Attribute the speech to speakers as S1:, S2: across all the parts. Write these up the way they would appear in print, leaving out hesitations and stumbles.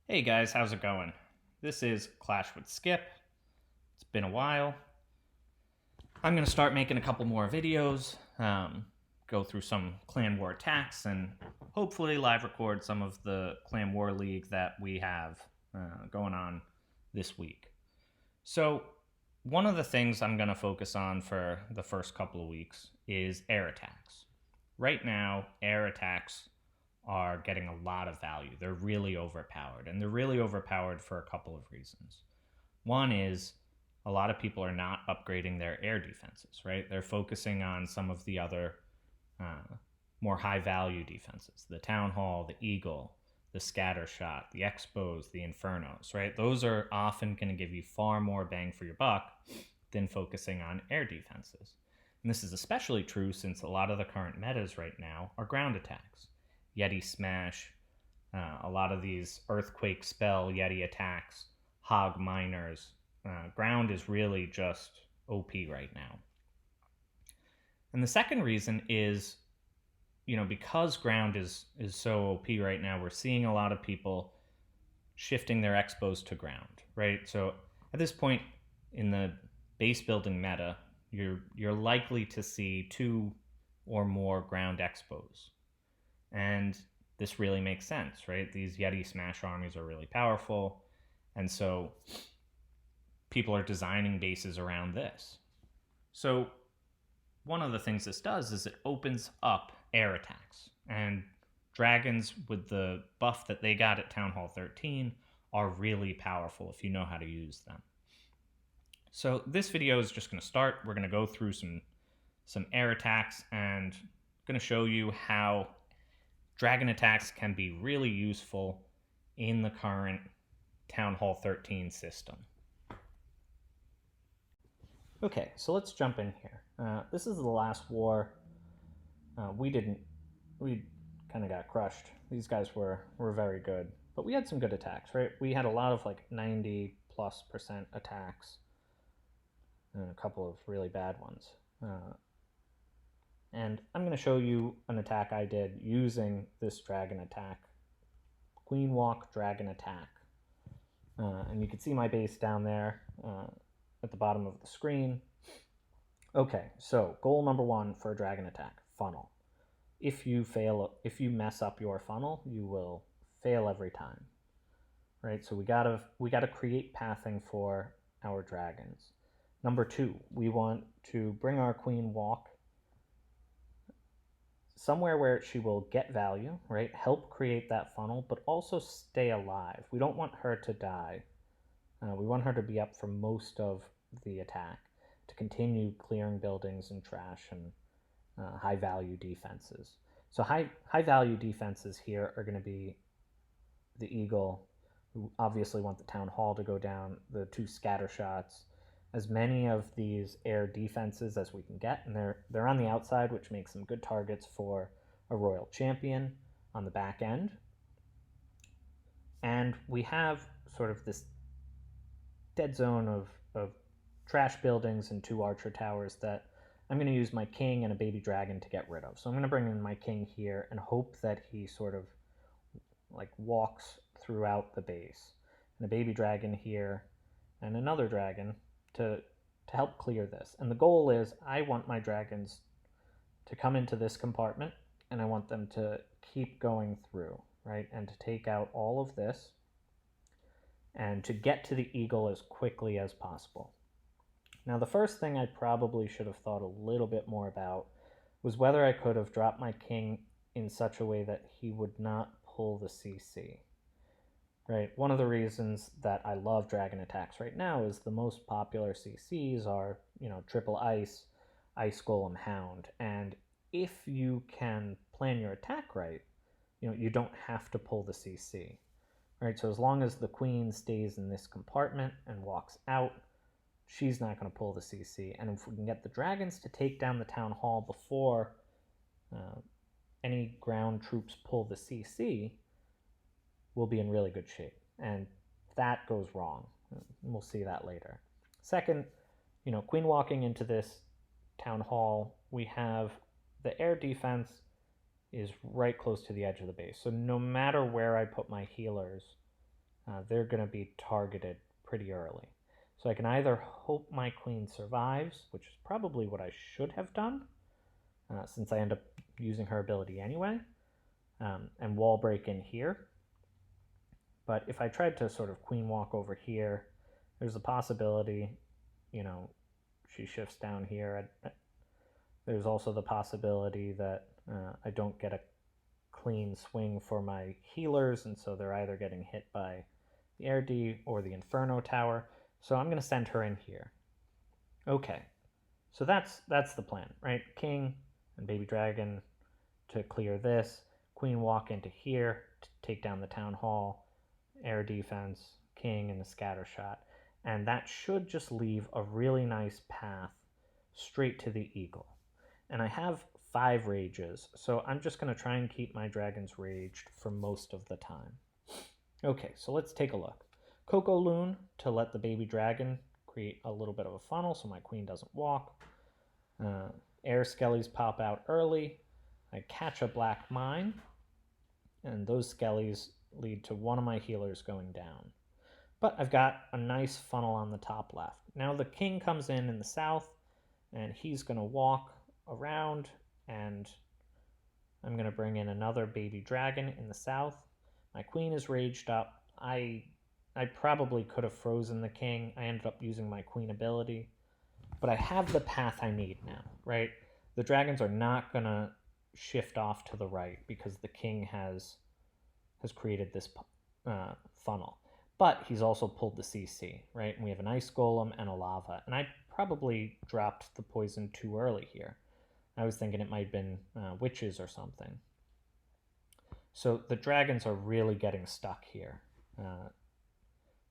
S1: Hey guys, how's it going? This is Clash with Skip. It's been a while. I'm going to start making a couple more videos, go through some Clan War attacks, and hopefully live record some of the Clan War League that we have going on this week. So, one of the things I'm going to focus on for the first couple of weeks is air attacks. Right now, air attacks are getting a lot of value. They're really overpowered, and they're really overpowered for a couple of reasons. One is a lot of people are not upgrading their air defenses, right? They're focusing on some of the other more high value defenses, the Town Hall, the Eagle, the Scatter Shot, the Expos, the Infernos, right? Those are often going to give you far more bang for your buck than focusing on air defenses. And this is especially true since a lot of the current metas right now are ground attacks. Yeti Smash, a lot of these Earthquake Spell Yeti attacks, Hog Miners. Ground is really just OP right now. And the second reason is, because ground is so OP right now, we're seeing a lot of people shifting their expos to ground, right? So at this point in the base building meta, you're likely to see 2 or more ground expos. And this really makes sense, right? These Yeti Smash armies are really powerful, and so people are designing bases around this. So one of the things this does is it opens up air attacks, and dragons with the buff that they got at Town Hall 13 are really powerful if you know how to use them. So this video is just going to start. We're going to go through some air attacks and going to show you how dragon attacks can be really useful in the current Town Hall 13 system. Okay, so let's jump in here. This is the last war. We kind of got crushed. These guys were very good, but we had some good attacks, right? We had a lot of like 90+% attacks and a couple of really bad ones. And I'm going to show you an attack I did using this dragon attack. Queen Walk Dragon Attack. And you can see my base down there at the bottom of the screen. Okay, so goal number 1 for a dragon attack, funnel. If you mess up your funnel, you will fail every time. Right? So we gotta create pathing for our dragons. Number 2, we want to bring our Queen Walk somewhere where she will get value, right? Help create that funnel, but also stay alive. We don't want her to die. We want her to be up for most of the attack to continue clearing buildings and trash and high value defenses. So high value defenses here are going to be the Eagle. We obviously want the Town Hall to go down, the 2 Scatter Shots, as many of these air defenses as we can get, and they're on the outside, which makes them good targets for a Royal Champion on the back end. And we have sort of this dead zone of trash buildings and 2 archer towers that I'm going to use my king and a baby dragon to get rid of. So I'm going to bring in my king here and hope that he sort of like walks throughout the base. And a baby dragon here and another dragon to help clear this. And the goal is I want my dragons to come into this compartment and I want them to keep going through, right? And to take out all of this and to get to the Eagle as quickly as possible. Now, the first thing I probably should have thought a little bit more about was whether I could have dropped my king in such a way that he would not pull the CC. Right? One of the reasons that I love dragon attacks right now is the most popular CCs are, Triple Ice, Ice Golem, Hound. And if you can plan your attack right, you don't have to pull the CC. Right? So as long as the queen stays in this compartment and walks out, she's not going to pull the CC. And if we can get the dragons to take down the Town Hall before any ground troops pull the CC, we'll be in really good shape. And that goes wrong. We'll see that later. Second, queen walking into this Town Hall, we have the air defense is right close to the edge of the base. So no matter where I put my healers, they're going to be targeted pretty early. So I can either hope my queen survives, which is probably what I should have done, since I end up using her ability anyway, and wall break in here. But if I tried to sort of queen walk over here, there's a possibility, she shifts down here. There's also the possibility that I don't get a clean swing for my healers, and so they're either getting hit by the Air D or the Inferno Tower. So I'm going to send her in here. Okay, so that's the plan, right? King and Baby Dragon to clear this, Queen walk into here to take down the Town Hall, Air defense, King, and a scatter shot. And that should just leave a really nice path straight to the Eagle. And I have 5 rages, so I'm just going to try and keep my dragons raged for most of the time. Okay, so let's take a look. Coco Loon to let the baby dragon create a little bit of a funnel so my queen doesn't walk. Air Skellies pop out early. I catch a black mine, and those Skellies lead to one of my healers going down. But I've got a nice funnel on the top left. Now the king comes in the south, and he's going to walk around, and I'm going to bring in another baby dragon in the south. My queen is raged up. I probably could have frozen the king. I ended up using my queen ability, but I have the path I need now, right? The dragons are not going to shift off to the right because the king has created this funnel. But he's also pulled the CC, right? And we have an ice golem and a lava. And I probably dropped the poison too early here. I was thinking it might have been witches or something. So the dragons are really getting stuck here.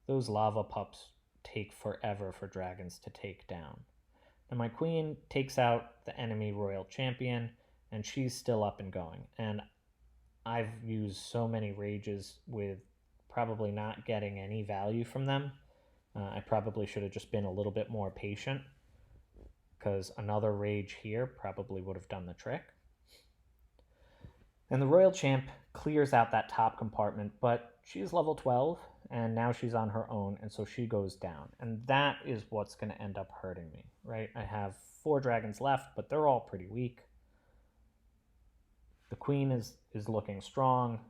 S1: Those lava pups take forever for dragons to take down. And my queen takes out the enemy royal champion, and she's still up and going. And I've used so many rages with probably not getting any value from them. I probably should have just been a little bit more patient, because another rage here probably would have done the trick. And the royal champ clears out that top compartment, but she's level 12, and now she's on her own, and so she goes down. And that is what's going to end up hurting me, right? I have 4 dragons left, but they're all pretty weak. The queen is looking strong.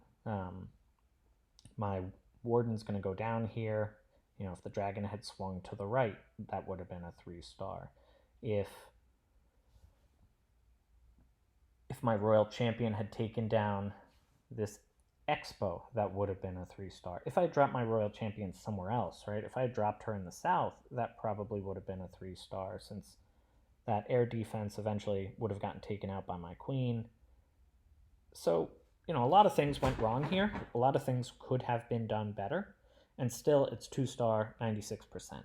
S1: My warden's going to go down here. If the dragon had swung to the right, that would have been a 3-star. If my royal champion had taken down this expo, that would have been a 3-star. If I dropped my royal champion somewhere else, right? If I dropped her in the south, that probably would have been a 3-star, since that air defense eventually would have gotten taken out by my queen. So, a lot of things went wrong here. A lot of things could have been done better, and still it's 2-star, 96%.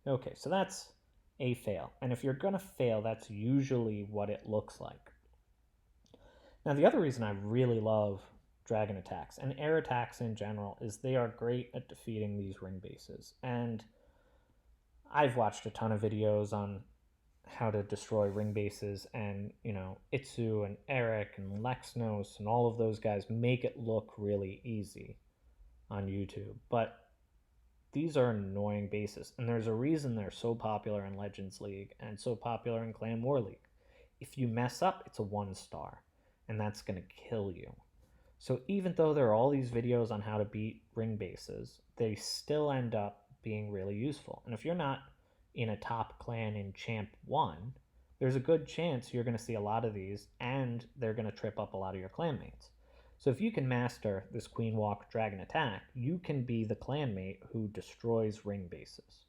S1: Okay, so that's a fail. And if you're going to fail, that's usually what it looks like. Now, the other reason I really love dragon attacks and air attacks in general is they are great at defeating these ring bases. And I've watched a ton of videos on how to destroy ring bases, and Itsu and Eric and Lexnos and all of those guys make it look really easy on YouTube. But these are annoying bases, and there's a reason they're so popular in Legends League and so popular in Clan War League. If you mess up, it's a 1-star, and that's going to kill you. So even though there are all these videos on how to beat ring bases, they still end up being really useful. And if you're not in a top clan in Champ 1, there's a good chance you're going to see a lot of these, and they're going to trip up a lot of your clanmates. So if you can master this Queen Walk Dragon attack, you can be the clanmate who destroys ring bases,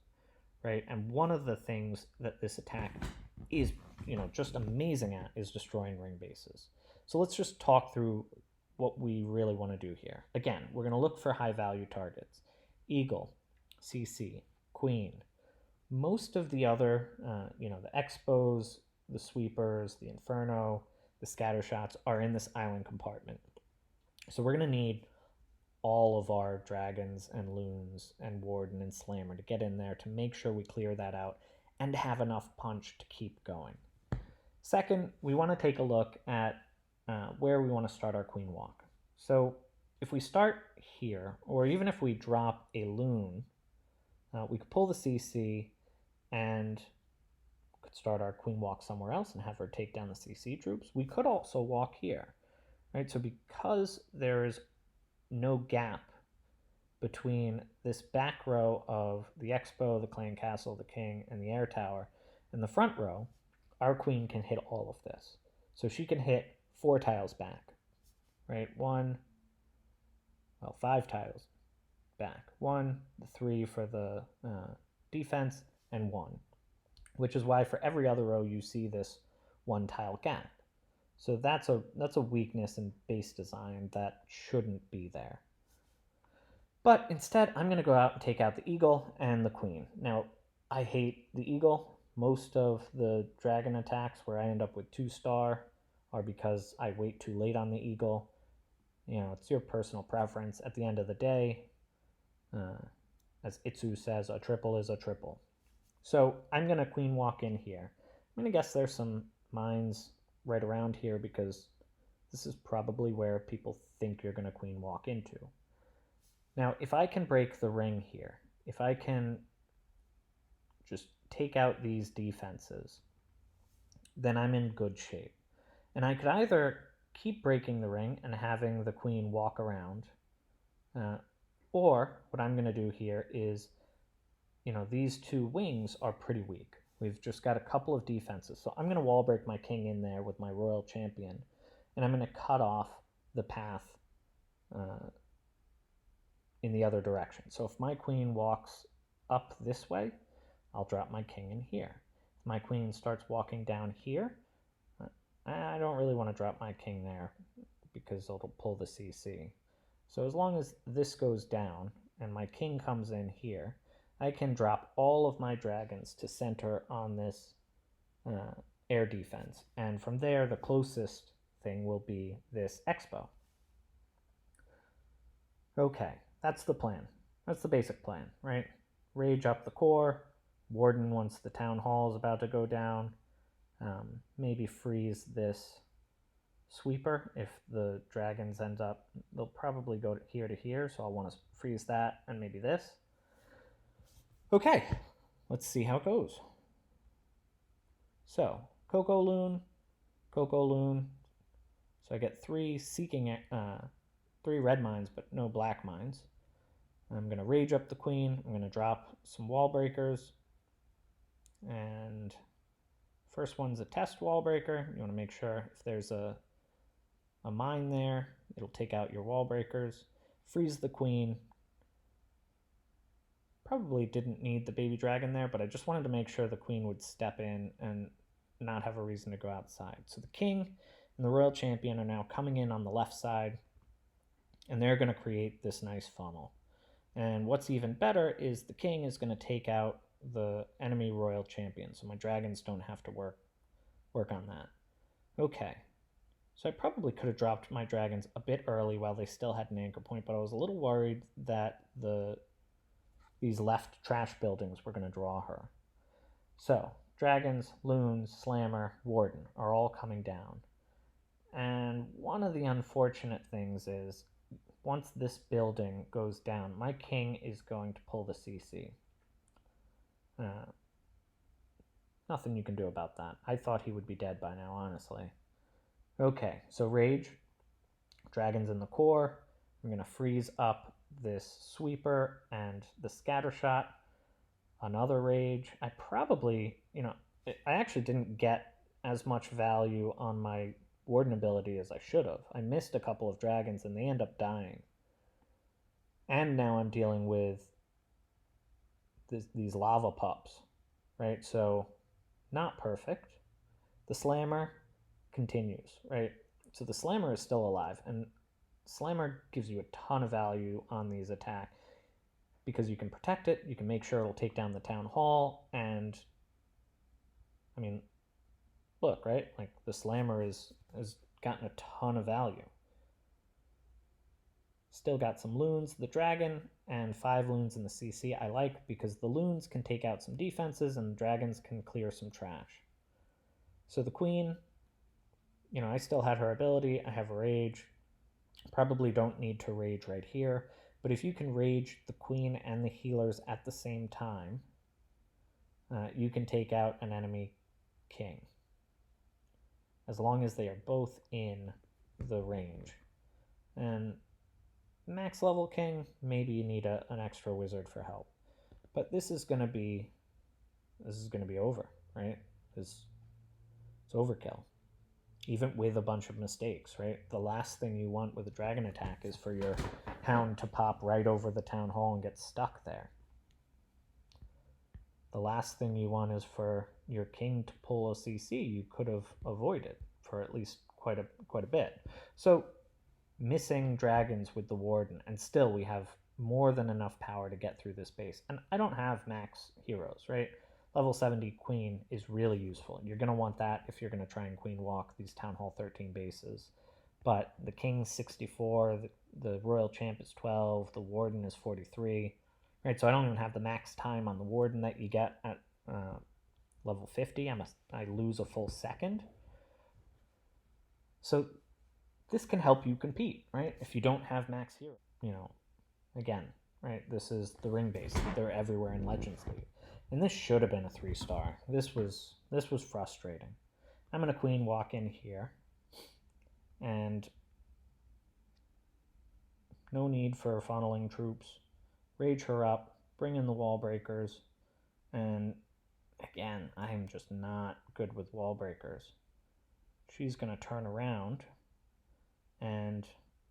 S1: right? And one of the things that this attack is, just amazing at is destroying ring bases. So let's just talk through what we really want to do here. Again, we're going to look for high value targets. Eagle, CC, Queen. Most of the other, the Expos, the Sweepers, the Inferno, the Scatter Shots are in this island compartment. So we're going to need all of our Dragons and Loons and Warden and Slammer to get in there to make sure we clear that out and have enough punch to keep going. Second, we want to take a look at where we want to start our Queen Walk. So if we start here, or even if we drop a loon, we could pull the CC and could start our queen walk somewhere else and have her take down the CC troops. We could also walk here, right? So because there is no gap between this back row of the expo, the clan castle, the king, and the air tower, and the front row, our queen can hit all of this. So she can hit 4 tiles back, right? 5 tiles back. 1, the 3 for the defense, and 1. Which is why for every other row you see this 1 tile gap. So that's a weakness in base design that shouldn't be there. But instead, I'm going to go out and take out the eagle and the queen. Now, I hate the eagle. Most of the dragon attacks where I end up with 2-star are because I wait too late on the eagle. You know, it's your personal preference. At the end of the day, as Itsu says, a triple is a triple. So I'm going to queen walk in here. I'm going to guess there's some mines right around here because this is probably where people think you're going to queen walk into. Now, if I can break the ring here, if I can just take out these defenses, then I'm in good shape. And I could either keep breaking the ring and having the queen walk around, or what I'm going to do here is, you know, these 2 wings are pretty weak. We've just got a couple of defenses. So I'm going to wall break my king in there with my royal champion, and I'm going to cut off the path in the other direction. So if my queen walks up this way, I'll drop my king in here. If my queen starts walking down here, I don't really want to drop my king there because it'll pull the CC. So as long as this goes down and my king comes in here, I can drop all of my dragons to center on this air defense. And from there, the closest thing will be this expo. Okay, that's the plan. That's the basic plan, right? Rage up the core, warden once the town hall is about to go down, maybe freeze this sweeper if the dragons end up, they'll probably go here to here, so I'll want to freeze that and maybe this. Okay, let's see how it goes. So, Coco Loon. So I get 3 seeking, 3 red mines, but no black mines. I'm going to rage up the queen. I'm going to drop some wall breakers. And first one's a test wall breaker. You want to make sure if there's a mine there, it'll take out your wall breakers. Freeze the queen. Probably didn't need the baby dragon there, but I just wanted to make sure the queen would step in and not have a reason to go outside. So the king and the royal champion are now coming in on the left side, and they're going to create this nice funnel. And what's even better is the king is going to take out the enemy royal champion, so my dragons don't have to work on that. Okay, so I probably could have dropped my dragons a bit early while they still had an anchor point, but I was a little worried that these left trash buildings were going to draw her. So dragons, loons, slammer, warden are all coming down. And one of the unfortunate things is once this building goes down, my king is going to pull the CC. Nothing you can do about that. I thought he would be dead by now, honestly. Okay, so rage. Dragons in the core. I'm going to freeze up this sweeper and the scatter shot. Another rage. I probably, I actually didn't get as much value on my warden ability as I should have. I missed a couple of dragons and they end up dying. And now I'm dealing with these lava pups, right? So not perfect. The slammer continues, right? So the slammer is still alive, and slammer gives you a ton of value on these attacks because you can protect it, you can make sure it'll take down the town hall, and I mean, look, right? Like the slammer has gotten a ton of value. Still got some loons, the dragon, and 5 loons in the CC I like because the loons can take out some defenses and the dragons can clear some trash. So the queen, I still had her ability, I have rage.
S2: Probably don't need to rage right here, but if you can rage the queen and the healers at the same time, you can take out an enemy king, as long as they are both in the range. And max level king, maybe you need an extra wizard for help. But this is gonna be over, right? It's overkill. Even with a bunch of mistakes, right? The last thing you want with a dragon attack is for your hound to pop right over the town hall and get stuck there. The last thing you want is for your king to pull a CC you could have avoided for at least quite a bit. So missing dragons with the warden, and still we have more than enough power to get through this base. And I don't have max heroes, right? Level 70 queen is really useful. You're going to want that if you're going to try and queen walk these Town Hall 13 bases. But the king's 64, the royal champ is 12, the warden is 43, right? So I don't even have the max time on the warden that you get at level 50. I lose a full second. So this can help you compete, right? If you don't have max hero, again, right? This is the ring base. They're everywhere in Legends League. And this should have been a 3-star. This was frustrating. I'm going to queen walk in here. And no need for funneling troops. Rage her up. Bring in the wall breakers. And again, I'm just not good with wall breakers. She's going to turn around. And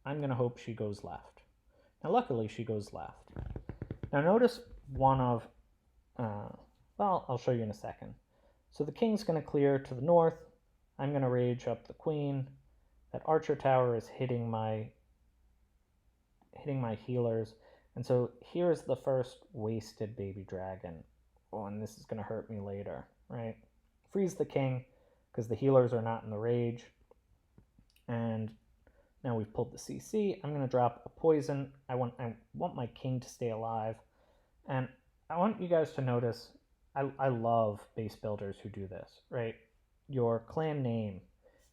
S2: I'm going to hope she goes left. Now, luckily, she goes left. Now, notice one of... well, I'll show you in a second. So the king's going to clear to the north. I'm going to rage up the queen. That archer tower is hitting my healers. And so here's the first wasted baby dragon. Oh, and this is going to hurt me later, right? Freeze the king because the healers are not in the rage. And now we've pulled the CC. I'm going to drop a poison. I want my king to stay alive. And I want you guys to notice, I love base builders who do this, right? Your clan name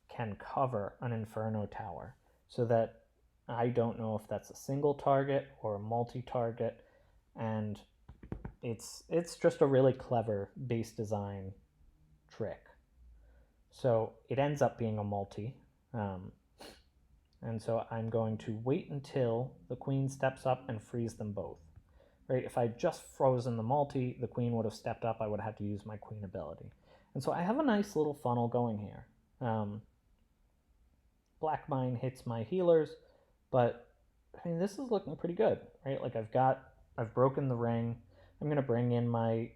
S2: can cover an Inferno tower so that I don't know if that's a single target or a multi-target, and it's just a really clever base design trick. So it ends up being a multi, and so I'm going to wait until the queen steps up and freeze them both. Right? If I just frozen the multi, the queen would have stepped up. I would have had to use my queen ability. And so I have a nice little funnel going here. Black Mine hits my healers, but I mean, this is looking pretty good, right? Like I've broken the ring. I'm going to bring in my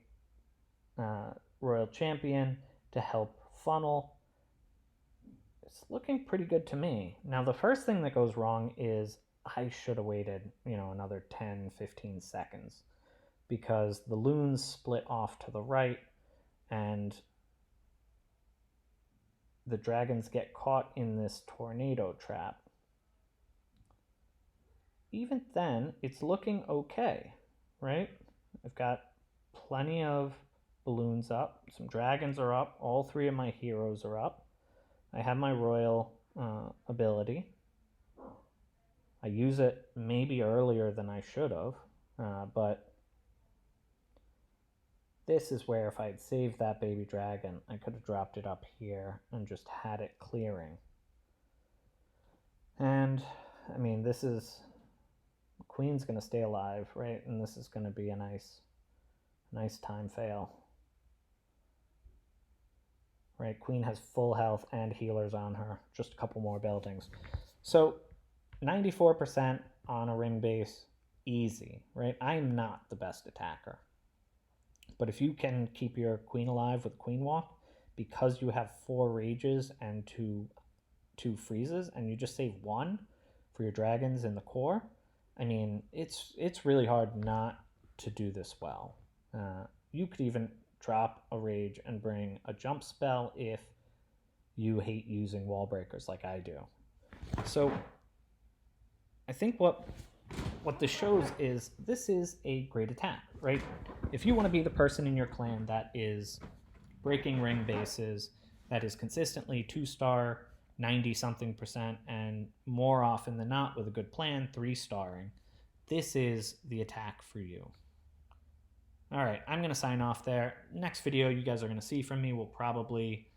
S2: royal champion to help funnel. It's looking pretty good to me. Now, the first thing that goes wrong is I should have waited, another 10, 15 seconds because the loons split off to the right and the dragons get caught in this tornado trap. Even then, it's looking okay, right? I've got plenty of balloons up. Some dragons are up. All 3 of my heroes are up. I have my royal ability. I use it maybe earlier than I should have, but this is where if I had saved that baby dragon, I could have dropped it up here and just had it clearing. And, I mean, the queen's going to stay alive, right? And this is going to be a nice time fail. Right, queen has full health and healers on her. Just a couple more buildings. So 94% on a ring base, easy, right? I'm not the best attacker. But if you can keep your queen alive with queen walk, because you have 4 rages and two freezes, and you just save 1 for your dragons in the core, I mean, it's really hard not to do this well. You could even drop a rage and bring a jump spell if you hate using wall breakers like I do. So I think what this shows is this is a great attack, right? If you want to be the person in your clan that is breaking ring bases, that is consistently 2-star 90-something%, and more often than not, with a good plan, 3-starring. This is the attack for you. All right, I'm going to sign off there. Next video you guys are going to see from me will probably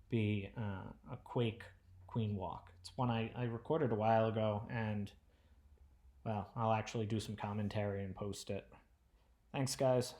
S2: be a Quake Queen walk. It's one I recorded a while ago, and, well, I'll actually do some commentary and post it. Thanks, guys.